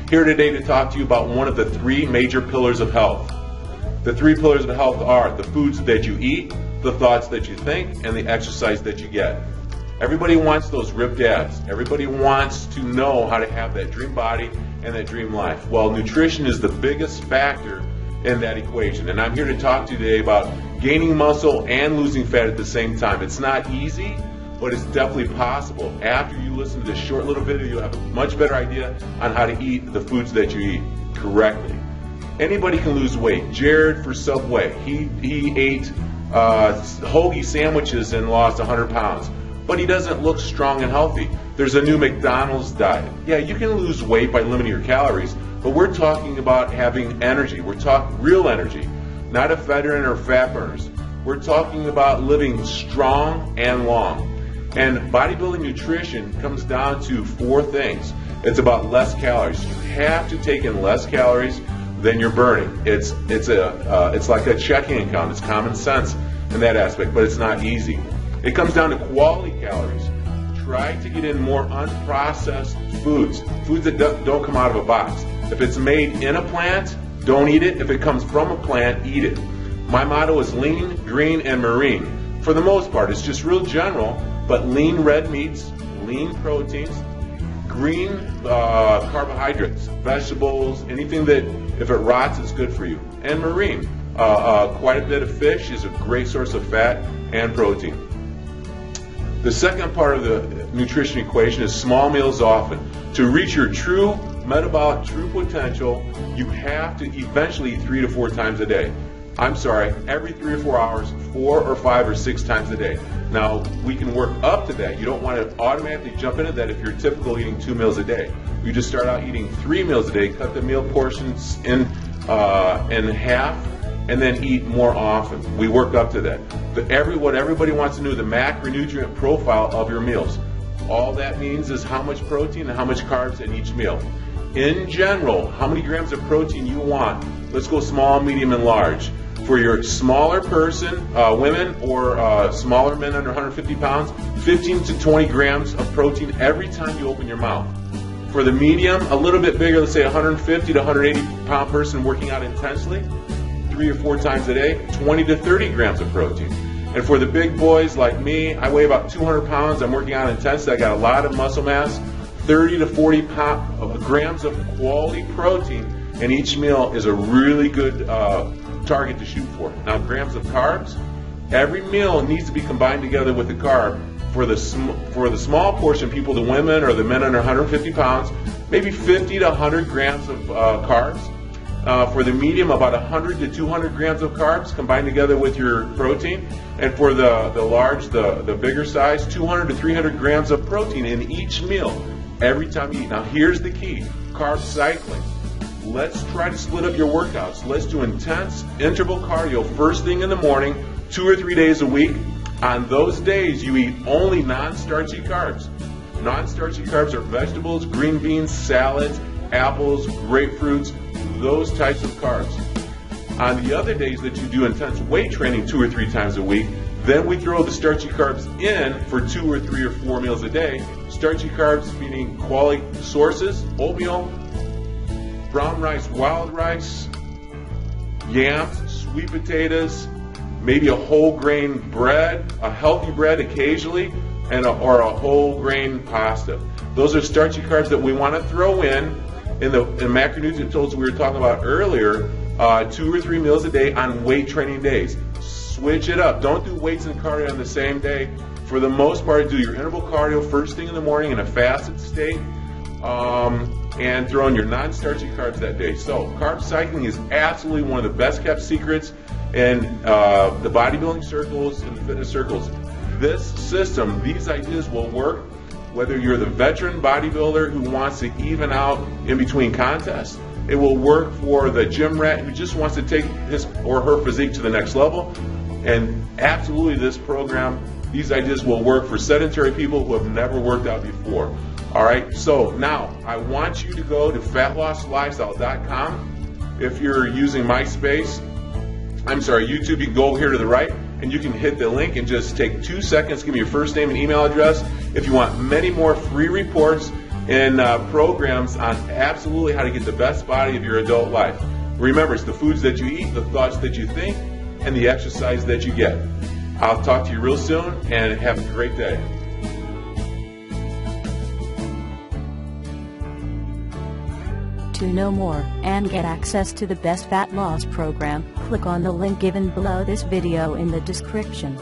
Here today to talk to you about one of the three major pillars of health. The three pillars of health are the foods that you eat, the thoughts that you think, and the exercise that you get. Everybody wants those ripped abs. Everybody wants to know how to have that dream body and that dream life. Well, nutrition is the biggest factor in that equation. And I'm here to talk to you today about gaining muscle and losing fat at the same time. It's not easy, but it's definitely possible. After you listen to this short little video, you'll have a much better idea on how to eat the foods that you eat correctly. Anybody can lose weight. Jared for Subway, he ate hoagie sandwiches and lost 100 pounds. But he doesn't look strong and healthy. There's a new McDonald's diet. Yeah, you can lose weight by limiting your calories, but we're talking about having energy. We're talking real energy, not a veteran or fat burners. We're talking about living strong and long. And bodybuilding nutrition comes down to four things. It's about less calories. You have to take in less calories than you're burning. It's like a checking account. It's common sense in that aspect, but it's not easy. It comes down to quality calories. Try to get in more unprocessed foods that don't come out of a box. If it's made in a plant, don't eat it. If it comes from a plant, eat it. My motto is lean, green, and marine. For the most part, it's just real general, but lean red meats, lean proteins, green carbohydrates, vegetables, anything that if it rots, it's good for you. And marine, quite a bit of fish is a great source of fat and protein. The second part of the nutrition equation is small meals often. To reach your true metabolic true potential, you have to eventually eat 3 to 4 times a day. I'm sorry, every 3 or 4 hours, 4 or 5 or 6 times a day. Now, we can work up to that. You don't want to automatically jump into that if you're typical eating 2 meals a day. You just start out eating 3 meals a day, cut the meal portions in half, and then eat more often. We work up to that. What everybody wants to know, the macronutrient profile of your meals. All that means is how much protein and how much carbs in each meal. In general, how many grams of protein you want. Let's go small, medium, and large. For your smaller person, women, or smaller men under 150 pounds, 15 to 20 grams of protein every time you open your mouth. For the medium, a little bit bigger, let's say 150 to 180 pound person working out intensely, 3 or 4 times a day, 20 to 30 grams of protein. And for the big boys like me, I weigh about 200 pounds, I'm working out intensely, I got a lot of muscle mass, 30 to 40 grams of quality protein in each meal is a really good target to shoot for. Now, grams of carbs, every meal needs to be combined together with the carb. For the small portion people, the women or the men under 150 pounds, maybe 50 to 100 grams of carbs. For the medium, about 100 to 200 grams of carbs combined together with your protein. And for the large, the bigger size, 200 to 300 grams of protein in each meal every time you eat. Now here's the key, carb cycling. Let's try to split up your workouts. Let's do intense interval cardio first thing in the morning, 2 or 3 days a week. On those days, you eat only non-starchy carbs. Non-starchy carbs are vegetables, green beans, salads, apples, grapefruits, those types of carbs. On the other days that you do intense weight training 2 or 3 times a week, then we throw the starchy carbs in for 2 or 3 or 4 meals a day. Starchy carbs meaning quality sources, oatmeal, brown rice, wild rice, yams, sweet potatoes, maybe a whole grain bread, a healthy bread occasionally, or a whole grain pasta. Those are starchy carbs that we want to throw in the macronutrient totals we were talking about earlier, 2 or 3 meals a day on weight training days. Switch it up. Don't do weights and cardio on the same day. For the most part, do your interval cardio first thing in the morning in a fasted state, and throw in your non-starchy carbs that day. So carb cycling is absolutely one of the best kept secrets in the bodybuilding circles and the fitness circles. This system, these ideas will work whether you're the veteran bodybuilder who wants to even out in between contests. It will work for the gym rat who just wants to take his or her physique to the next level. And absolutely this program, these ideas will work for sedentary people who have never worked out before. All right, so now I want you to go to FATLOSSLifestyle.com. If you're using YouTube, you can go over here to the right and you can hit the link and just take 2 seconds, give me your first name and email address. If you want many more free reports and programs on absolutely how to get the best body of your adult life. Remember, it's the foods that you eat, the thoughts that you think, and the exercise that you get. I'll talk to you real soon, and have a great day. To know more and get access to the Best Fat Loss program, click on the link given below this video in the description.